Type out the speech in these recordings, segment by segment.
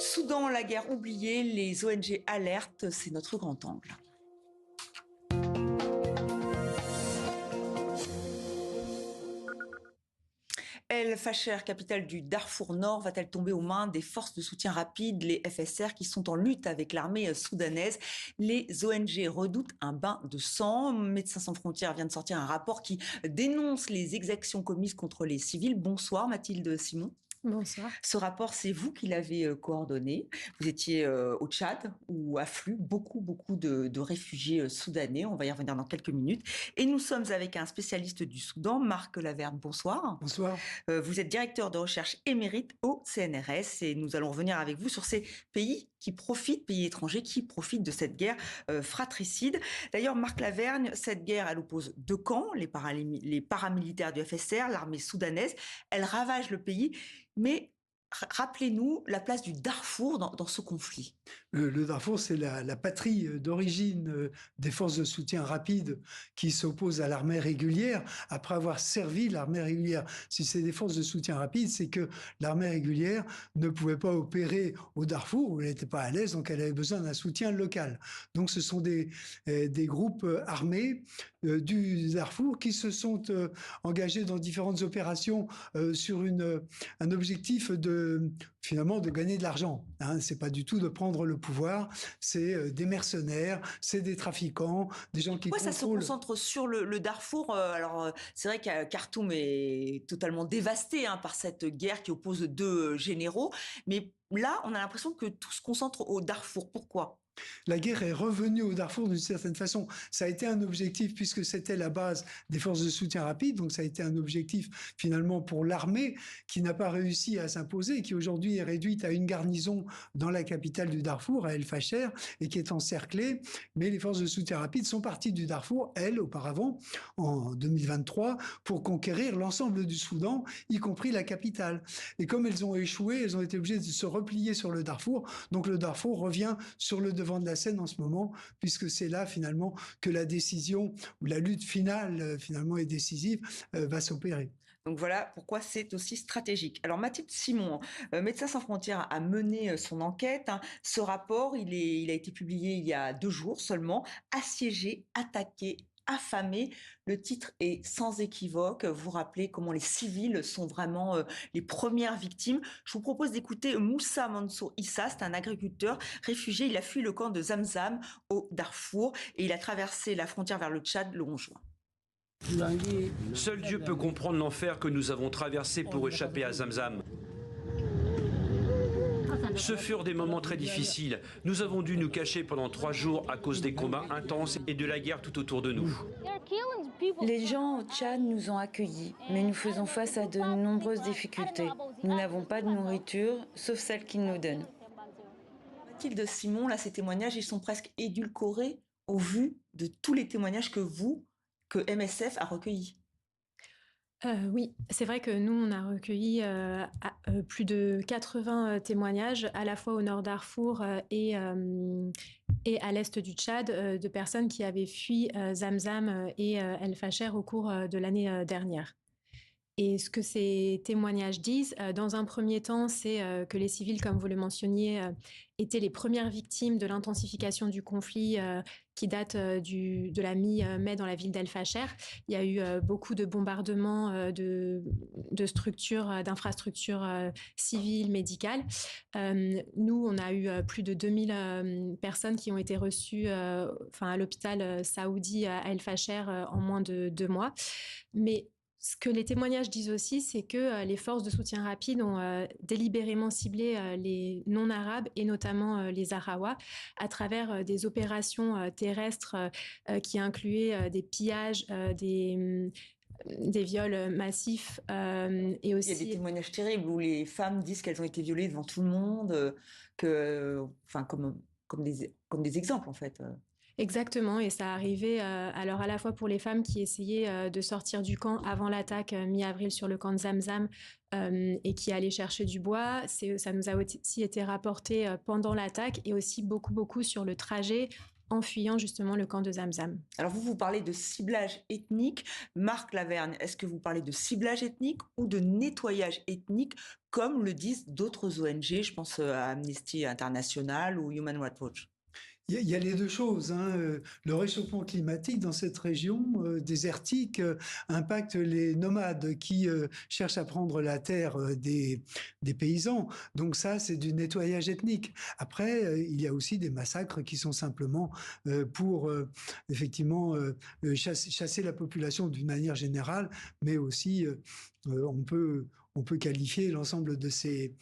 Soudan, la guerre oubliée, les ONG alertent, c'est notre grand angle. El Fasher, capitale du Darfour Nord, va-t-elle tomber aux mains des forces de soutien rapide, les FSR, qui sont en lutte avec l'armée soudanaise? Les ONG redoutent un bain de sang. Médecins sans frontières vient de sortir un rapport qui dénonce les exactions commises contre les civils. Bonsoir Mathilde Simon. Bonsoir. Ce rapport, c'est vous qui l'avez coordonné. Vous étiez au Tchad où affluent beaucoup de réfugiés soudanais. On va y revenir dans quelques minutes. Et nous sommes avec un spécialiste du Soudan, Marc Laverne. Bonsoir. Bonsoir. Vous êtes directeur de recherche émérite au CNRS et nous allons revenir avec vous sur ces pays étrangers qui profitent de cette guerre fratricide. D'ailleurs, Marc Lavergne, cette guerre, elle oppose deux camps, les paramilitaires du FSR, l'armée soudanaise. Elle ravage le pays, mais rappelez-nous la place du Darfour dans ce conflit. Le Darfour, c'est la patrie d'origine des forces de soutien rapide qui s'opposent à l'armée régulière après avoir servi l'armée régulière. Si c'est des forces de soutien rapide, c'est que l'armée régulière ne pouvait pas opérer au Darfour, où elle n'était pas à l'aise, donc elle avait besoin d'un soutien local. Donc ce sont des groupes armés du Darfour qui se sont engagés dans différentes opérations sur un objectif finalement de gagner de l'argent. C'est pas du tout de prendre le pouvoir, c'est des mercenaires, c'est des trafiquants, des gens qui contrôlent... ça se concentre sur le Darfour. Alors c'est vrai que Khartoum est totalement dévasté par cette guerre qui oppose deux généraux, mais là on a l'impression que tout se concentre au Darfour. Pourquoi ? La guerre est revenue au Darfour d'une certaine façon. Ça a été un objectif puisque c'était la base des forces de soutien rapide. Donc ça a été un objectif finalement pour l'armée qui n'a pas réussi à s'imposer et qui aujourd'hui est réduite à une garnison dans la capitale du Darfour, à El Fasher, et qui est encerclée. Mais les forces de soutien rapide sont parties du Darfour, elles, auparavant, en 2023, pour conquérir l'ensemble du Soudan, y compris la capitale. Et comme elles ont échoué, elles ont été obligées de se replier sur le Darfour. Donc le Darfour revient sur le devant de la scène en ce moment, puisque c'est là finalement que la décision ou la lutte finale finalement est décisive, va s'opérer. Donc voilà pourquoi c'est aussi stratégique. Alors Mathilde Simon, Médecins sans frontières a mené son enquête. Ce rapport, il a été publié il y a 2 jours seulement. Assiégé, attaqué, affamés. Le titre est sans équivoque. Vous rappelez comment les civils sont vraiment les premières victimes. Je vous propose d'écouter Moussa Mansour Issa, c'est un agriculteur réfugié. Il a fui le camp de Zamzam au Darfour et il a traversé la frontière vers le Tchad le 11 juin. Seul Dieu peut comprendre l'enfer que nous avons traversé pour échapper à Zamzam. Ce furent des moments très difficiles. Nous avons dû nous cacher pendant 3 jours à cause des combats intenses et de la guerre tout autour de nous. Les gens au Tchad nous ont accueillis, mais nous faisons face à de nombreuses difficultés. Nous n'avons pas de nourriture, sauf celle qu'ils nous donnent. Mathilde Simon, là, ces témoignages, ils sont presque édulcorés au vu de tous les témoignages que MSF a recueillis. Oui, c'est vrai que nous, on a recueilli plus de 80 témoignages, à la fois au nord Darfour et à l'est du Tchad, de personnes qui avaient fui Zamzam et El Fasher au cours de l'année dernière. Et ce que ces témoignages disent, dans un premier temps, c'est que les civils, comme vous le mentionniez, étaient les premières victimes de l'intensification du conflit qui date de la mi-mai dans la ville d'El Fasher. Il y a eu beaucoup de bombardements de structures, d'infrastructures civiles, médicales. Nous, on a eu plus de 2000 personnes qui ont été reçues à l'hôpital saoudi à El Fasher en moins de 2 mois. Mais ce que les témoignages disent aussi, c'est que les forces de soutien rapide ont délibérément ciblé les non-arabes et notamment les Arawa à travers des opérations terrestres qui incluaient des pillages, des viols massifs et aussi... Il y a des témoignages terribles où les femmes disent qu'elles ont été violées devant tout le monde, comme des exemples en fait. Exactement, et ça arrivait alors à la fois pour les femmes qui essayaient de sortir du camp avant l'attaque mi-avril sur le camp de Zamzam et qui allaient chercher du bois. Ça nous a aussi été rapporté pendant l'attaque et aussi beaucoup sur le trajet en fuyant justement le camp de Zamzam. Alors vous parlez de ciblage ethnique. Marc Lavergne, est-ce que vous parlez de ciblage ethnique ou de nettoyage ethnique, comme le disent d'autres ONG, je pense à Amnesty International ou Human Rights Watch? Il y a les deux choses, hein. Le réchauffement climatique dans cette région désertique impacte les nomades qui cherchent à prendre la terre des paysans. Donc ça, c'est du nettoyage ethnique. Après, il y a aussi des massacres qui sont simplement pour effectivement chasser la population d'une manière générale, mais aussi on peut qualifier l'ensemble de ces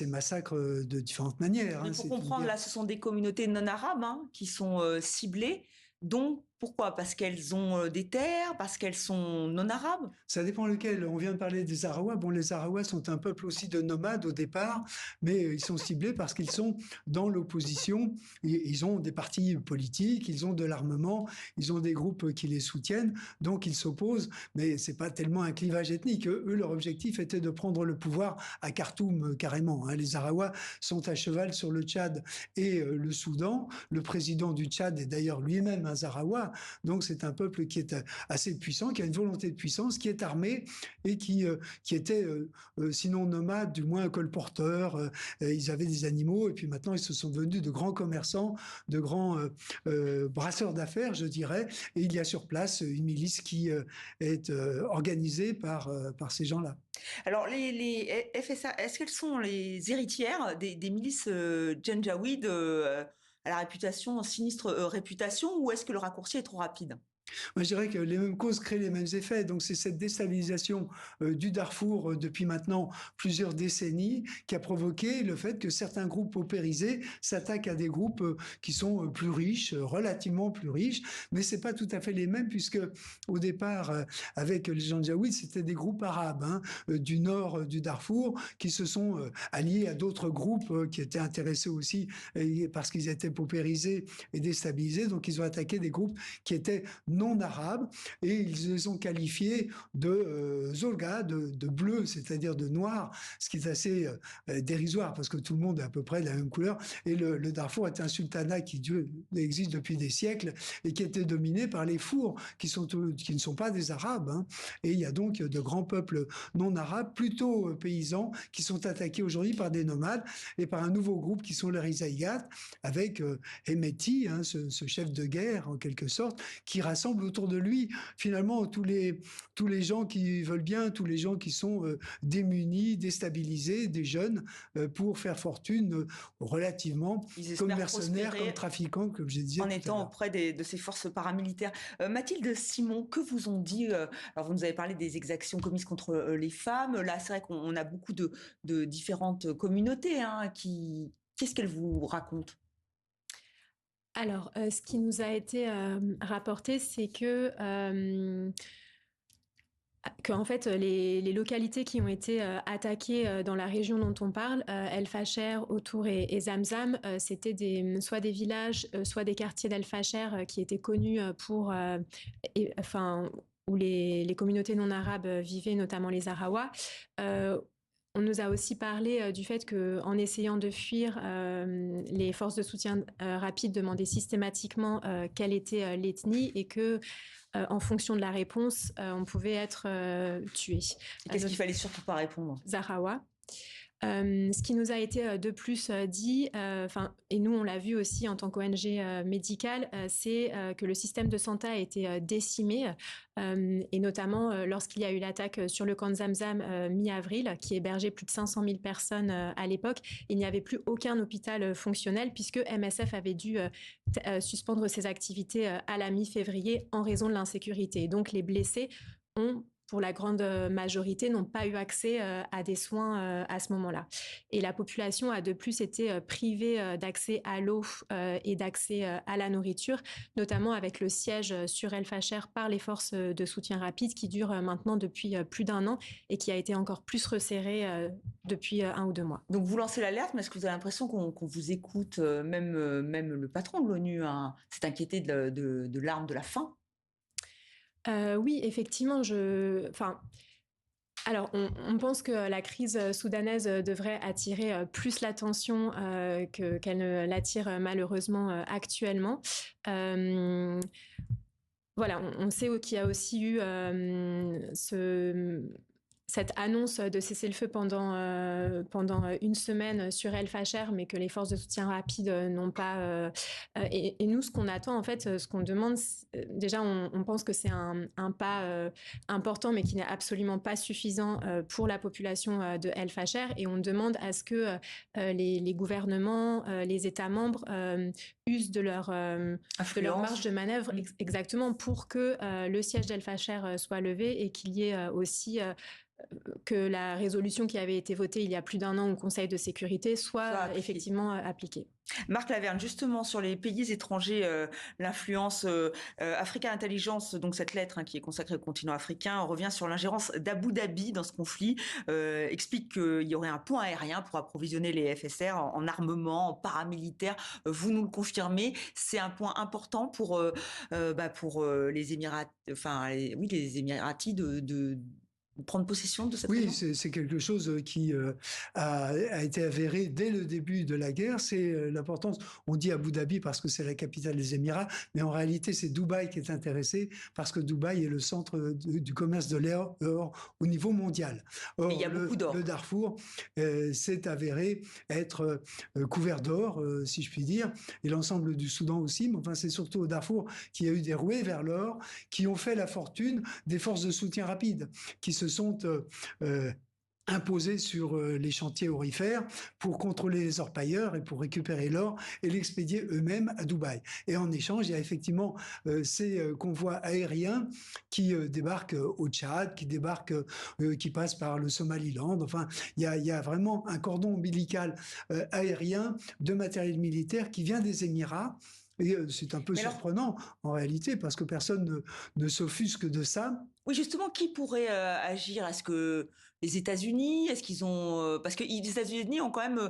massacres de différentes manières. Mais Hein. pour comprendre, là, ce sont des communautés non arabes qui sont ciblées. Donc, pourquoi? Parce qu'elles ont des terres, parce qu'elles sont non arabes? Ça dépend lequel. On vient de parler des Araouas. Bon, les Araouas sont un peuple aussi de nomades au départ, mais ils sont ciblés parce qu'ils sont dans l'opposition. Ils ont des partis politiques, ils ont de l'armement, ils ont des groupes qui les soutiennent, donc ils s'opposent. Mais c'est pas tellement un clivage ethnique. Eux, leur objectif était de prendre le pouvoir à Khartoum carrément. Hein. Les Araouas sont à cheval sur le Tchad et le Soudan. Le président du Tchad est d'ailleurs lui-même un Zaraoua. Donc c'est un peuple qui est assez puissant, qui a une volonté de puissance, qui est armé et qui était sinon nomade, du moins colporteur. Ils avaient des animaux et puis maintenant ils se sont devenus de grands commerçants, de grands brasseurs d'affaires, je dirais. Et il y a sur place une milice qui est organisée par ces gens-là. Alors, les FSA, est-ce qu'elles sont les héritières des milices Janjaweed à la réputation, sinistre réputation, ou est-ce que le raccourci est trop rapide? Moi, je dirais que les mêmes causes créent les mêmes effets. Donc, c'est cette déstabilisation du Darfour depuis maintenant plusieurs décennies qui a provoqué le fait que certains groupes paupérisés s'attaquent à des groupes qui sont plus riches, relativement plus riches. Mais c'est pas tout à fait les mêmes puisque au départ, avec les Janjaouides, c'était des groupes arabes du nord du Darfour qui se sont alliés à d'autres groupes qui étaient intéressés aussi parce qu'ils étaient paupérisés et déstabilisés. Donc, ils ont attaqué des groupes qui étaient non arabes et ils les ont qualifiés de zolga, de bleu, c'est-à-dire de noir, ce qui est assez dérisoire parce que tout le monde est à peu près de la même couleur. Et le Darfour est un sultanat qui existe depuis des siècles et qui était dominé par les Fours qui ne sont pas des Arabes. Hein. Et il y a donc de grands peuples non arabes, plutôt paysans, qui sont attaqués aujourd'hui par des nomades et par un nouveau groupe qui sont les Rizaïgat avec Hemeti, ce chef de guerre en quelque sorte, qui rassemble autour de lui finalement tous les gens qui veulent bien, tous les gens qui sont démunis, déstabilisés, des jeunes pour faire fortune relativement comme mercenaires, comme trafiquants, comme j'ai dit. En étant auprès de ces forces paramilitaires. Mathilde Simon, que vous ont dit alors vous nous avez parlé des exactions commises contre les femmes. Là, c'est vrai qu'on a beaucoup de différentes communautés qu'est-ce qu'elles vous racontent? Alors, ce qui nous a été rapporté, c'est en fait, les localités qui ont été attaquées dans la région dont on parle, El Fasher, Autour et Zamzam, c'était soit des villages, soit des quartiers d'El Fasher qui étaient connus où les communautés non arabes vivaient, notamment les Araouas. On nous a aussi parlé du fait qu'en essayant de fuir, les forces de soutien rapide demandaient systématiquement quelle était l'ethnie et que, en fonction de la réponse, on pouvait être tué. Et qu'est-ce qu'il fallait surtout pas répondre? Zahrawa. Ce qui nous a été de plus dit, et nous on l'a vu aussi en tant qu'ONG médicale, c'est que le système de santé a été décimé, et notamment lorsqu'il y a eu l'attaque sur le camp de Zamzam mi-avril, qui hébergeait plus de 500 000 personnes à l'époque. Il n'y avait plus aucun hôpital fonctionnel puisque MSF avait dû suspendre ses activités à la mi-février en raison de l'insécurité. Et donc les blessés pour la grande majorité, n'ont pas eu accès à des soins à ce moment-là. Et la population a de plus été privée d'accès à l'eau et d'accès à la nourriture, notamment avec le siège sur El Fasher par les forces de soutien rapide qui dure maintenant depuis plus d'un an et qui a été encore plus resserré depuis 1 ou 2 mois. Donc vous lancez l'alerte, mais est-ce que vous avez l'impression qu'on vous écoute? Même le patron de l'ONU s'est inquiété de l'arme de la faim. Oui, effectivement, Alors, on pense que la crise soudanaise devrait attirer plus l'attention qu'elle ne l'attire malheureusement actuellement. Voilà, on sait qu'il y a aussi eu cette annonce de cessez-le-feu pendant une semaine sur El Fasher, mais que les forces de soutien rapide n'ont pas. Et nous, ce qu'on attend, en fait, ce qu'on demande, déjà, on pense que c'est un pas important, mais qui n'est absolument pas suffisant pour la population de El Fasher. Et on demande à ce que les gouvernements, les États membres usent de leur marge de manœuvre exactement pour que le siège d'El Fasher soit levé et qu'il y ait aussi que la résolution qui avait été votée il y a plus d'1 an au Conseil de sécurité soit effectivement appliquée. Marc Laverne, justement sur les pays étrangers, l'influence Africa Intelligence, donc cette lettre qui est consacrée au continent africain, revient sur l'ingérence d'Abu Dhabi dans ce conflit, explique qu'il y aurait un pont aérien pour approvisionner les FSR en armement, en paramilitaire. Vous nous le confirmez, c'est un point important pour les Émirats, les Émiratis de prendre possession de cette région. Oui, c'est quelque chose qui a été avéré dès le début de la guerre. C'est l'importance, on dit Abu Dhabi parce que c'est la capitale des Émirats, mais en réalité c'est Dubaï qui est intéressé parce que Dubaï est le centre du commerce de l'or au niveau mondial. Or, il y a beaucoup d'or. Le Darfour s'est avéré être couvert d'or, si je puis dire, et l'ensemble du Soudan aussi, mais enfin c'est surtout au Darfour qu'il y a eu des ruées vers l'or qui ont fait la fortune des forces de soutien rapide, qui se sont imposés sur les chantiers aurifères pour contrôler les orpailleurs et pour récupérer l'or et l'expédier eux-mêmes à Dubaï. Et en échange, il y a effectivement ces convois aériens qui débarquent au Tchad, qui passent par le Somaliland. Enfin, il y a vraiment un cordon ombilical aérien de matériel militaire qui vient des Émirats. Et c'est un peu surprenant en réalité parce que personne ne s'offusque de ça. Oui, justement, qui pourrait agir? Est-ce que les États-Unis, est-ce qu'ils ont parce que les États-Unis ont quand même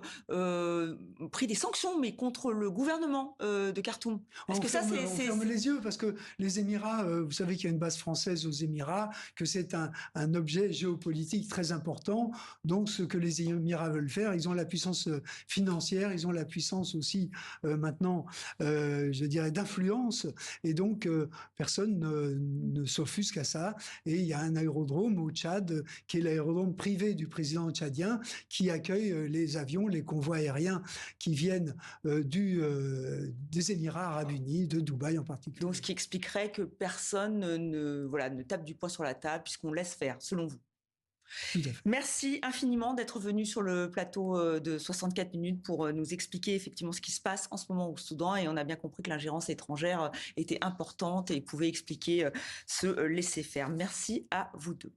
pris des sanctions, mais contre le gouvernement de Khartoum. Est-ce que on ferme les yeux parce que les Émirats, vous savez qu'il y a une base française aux Émirats, que c'est un objet géopolitique très important. Donc, ce que les Émirats veulent faire, ils ont la puissance financière, ils ont la puissance aussi maintenant, je dirais, d'influence. Et donc, personne ne s'offusque à ça. Et il y a un aérodrome au Tchad, qui est l'aérodrome privé du président tchadien, qui accueille les avions, les convois aériens qui viennent des Émirats arabes unis, de Dubaï en particulier. Donc, ce qui expliquerait que personne ne tape du poing sur la table, puisqu'on laisse faire, selon vous. Merci infiniment d'être venu sur le plateau de 64 minutes pour nous expliquer effectivement ce qui se passe en ce moment au Soudan, et on a bien compris que l'ingérence étrangère était importante et pouvait expliquer ce laisser-faire. Merci à vous deux.